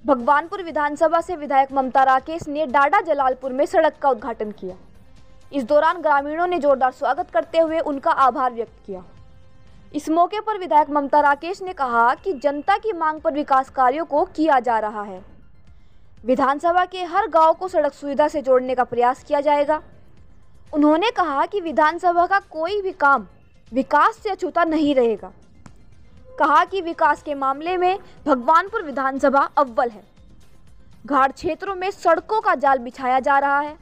भगवानपुर विधानसभा से विधायक ममता राकेश ने डाडा जलालपुर में सड़क का उद्घाटन किया। इस दौरान ग्रामीणों ने जोरदार स्वागत करते हुए उनका आभार व्यक्त किया। इस मौके पर विधायक ममता राकेश ने कहा कि जनता की मांग पर विकास कार्यों को किया जा रहा है। विधानसभा के हर गांव को सड़क सुविधा से जोड़ने का प्रयास किया जाएगा। उन्होंने कहा कि विधानसभा का कोई भी काम विकास से अछूता नहीं रहेगा। कहा कि विकास के मामले में भगवानपुर विधानसभा अव्वल है। घाट क्षेत्रों में सड़कों का जाल बिछाया जा रहा है।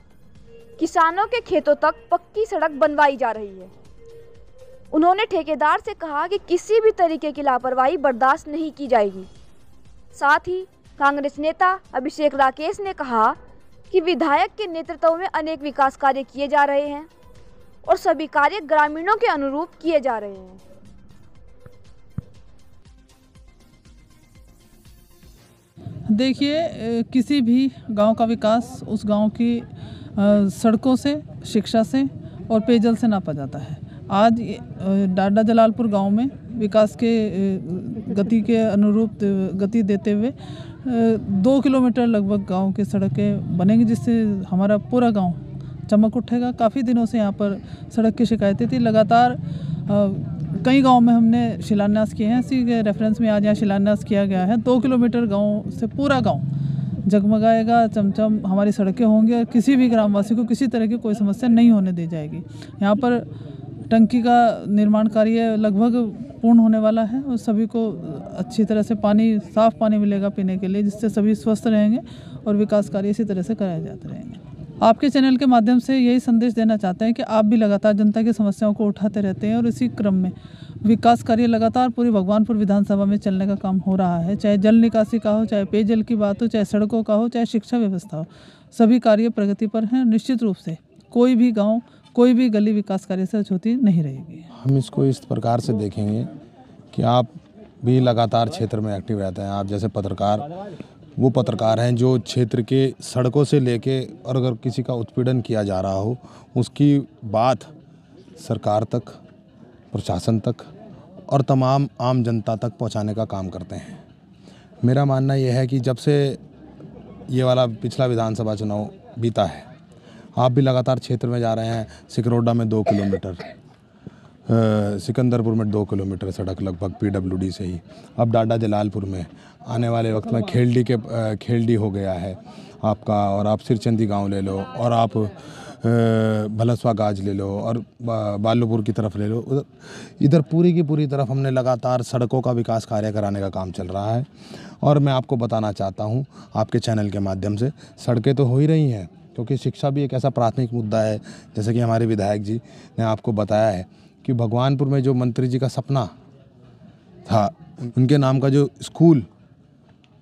किसानों के खेतों तक पक्की सड़क बनवाई जा रही है। उन्होंने ठेकेदार से कहा कि किसी भी तरीके की लापरवाही बर्दाश्त नहीं की जाएगी। साथ ही कांग्रेस नेता अभिषेक राकेश ने कहा कि विधायक के नेतृत्व में अनेक विकास कार्य किए जा रहे हैं और सभी कार्य ग्रामीणों के अनुरूप किए जा रहे हैं। देखिए, किसी भी गांव का विकास उस गांव की सड़कों से, शिक्षा से और पेयजल से नापा जाता है। आज डाडा जलालपुर गांव में विकास के गति के अनुरूप गति देते हुए 2 किलोमीटर लगभग गांव की सड़कें बनेंगी, जिससे हमारा पूरा गांव चमक उठेगा। काफ़ी दिनों से यहाँ पर सड़क की शिकायतें थी। लगातार कई गांव में हमने शिलान्यास किए हैं। इसी के रेफरेंस में आज यहाँ शिलान्यास किया गया है। 2 किलोमीटर गांव से पूरा गांव जगमगाएगा, चमचम हमारी सड़कें होंगी और किसी भी ग्रामवासी को किसी तरह की कोई समस्या नहीं होने दी जाएगी। यहाँ पर टंकी का निर्माण कार्य लगभग पूर्ण होने वाला है और सभी को अच्छी तरह से पानी, साफ़ पानी मिलेगा पीने के लिए, जिससे सभी स्वस्थ रहेंगे और विकास कार्य इसी तरह से कराए जाते रहेंगे। आपके चैनल के माध्यम से यही संदेश देना चाहते हैं कि आप भी लगातार जनता की समस्याओं को उठाते रहते हैं और इसी क्रम में विकास कार्य लगातार पूरी भगवानपुर विधानसभा में चलने का काम हो रहा है। चाहे जल निकासी का हो, चाहे पेयजल की बात हो, चाहे सड़कों का हो, चाहे शिक्षा व्यवस्था हो, सभी कार्य प्रगति पर हैं। निश्चित रूप से कोई भी गाँव, कोई भी गली विकास कार्य से अछूती नहीं रहेगी। हम इसको इस प्रकार से देखेंगे कि आप भी लगातार क्षेत्र में एक्टिव रहते हैं। आप जैसे पत्रकार, वो पत्रकार हैं जो क्षेत्र के सड़कों से लेके और अगर किसी का उत्पीड़न किया जा रहा हो उसकी बात सरकार तक, प्रशासन तक और तमाम आम जनता तक पहुंचाने का काम करते हैं। मेरा मानना यह है कि जब से ये वाला पिछला विधानसभा चुनाव बीता है, आप भी लगातार क्षेत्र में जा रहे हैं। सिकरोडा में 2 किलोमीटर, सिकंदरपुर में 2 किलोमीटर सड़क लगभग PWD से ही। अब डाडा जलालपुर में आने वाले वक्त में खेलडी हो गया है आपका, और आप सिरचंदी गांव ले लो और आप भलसवा गाज ले लो और बालूपुर की तरफ ले लो। इधर पूरी की पूरी तरफ हमने लगातार सड़कों का विकास कार्य कराने का काम चल रहा है। और मैं आपको बताना चाहता हूँ आपके चैनल के माध्यम से, सड़कें तो हो ही रही हैं क्योंकि शिक्षा भी एक ऐसा प्राथमिक मुद्दा है। जैसे कि हमारे विधायक जी ने आपको बताया है कि भगवानपुर में जो मंत्री जी का सपना था, उनके नाम का जो स्कूल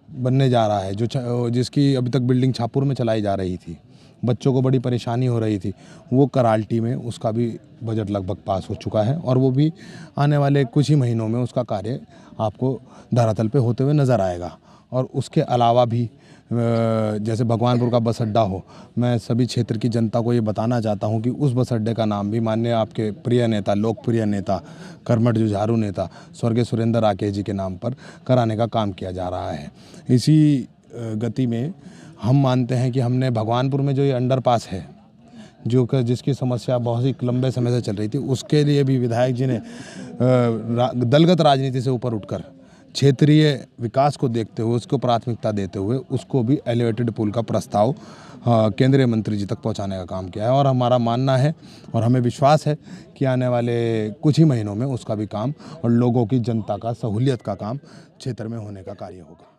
बनने जा रहा है, जिसकी अभी तक बिल्डिंग छापुर में चलाई जा रही थी, बच्चों को बड़ी परेशानी हो रही थी, वो कराल्टी में उसका भी बजट लगभग पास हो चुका है और वो भी आने वाले कुछ ही महीनों में उसका कार्य आपको धरातल पे होते हुए नज़र आएगा। और उसके अलावा भी जैसे भगवानपुर का बस अड्डा हो, मैं सभी क्षेत्र की जनता को ये बताना चाहता हूँ कि उस बस अड्डे का नाम भी माननीय आपके प्रिय नेता, लोकप्रिय नेता, कर्मठ जुझारू नेता स्वर्गीय सुरेंद्र राकेश जी के नाम पर कराने का काम किया जा रहा है। इसी गति में हम मानते हैं कि हमने भगवानपुर में जो ये अंडरपास है, जिसकी समस्या बहुत ही लंबे समय से चल रही थी, उसके लिए भी विधायक जी ने दलगत राजनीति से ऊपर उठकर क्षेत्रीय विकास को देखते हुए, उसको प्राथमिकता देते हुए, उसको भी एलिवेटेड पुल का प्रस्ताव केंद्रीय मंत्री जी तक पहुंचाने का काम किया है। और हमारा मानना है और हमें विश्वास है कि आने वाले कुछ ही महीनों में उसका भी काम और लोगों की, जनता का, सहूलियत का काम क्षेत्र में होने का कार्य होगा।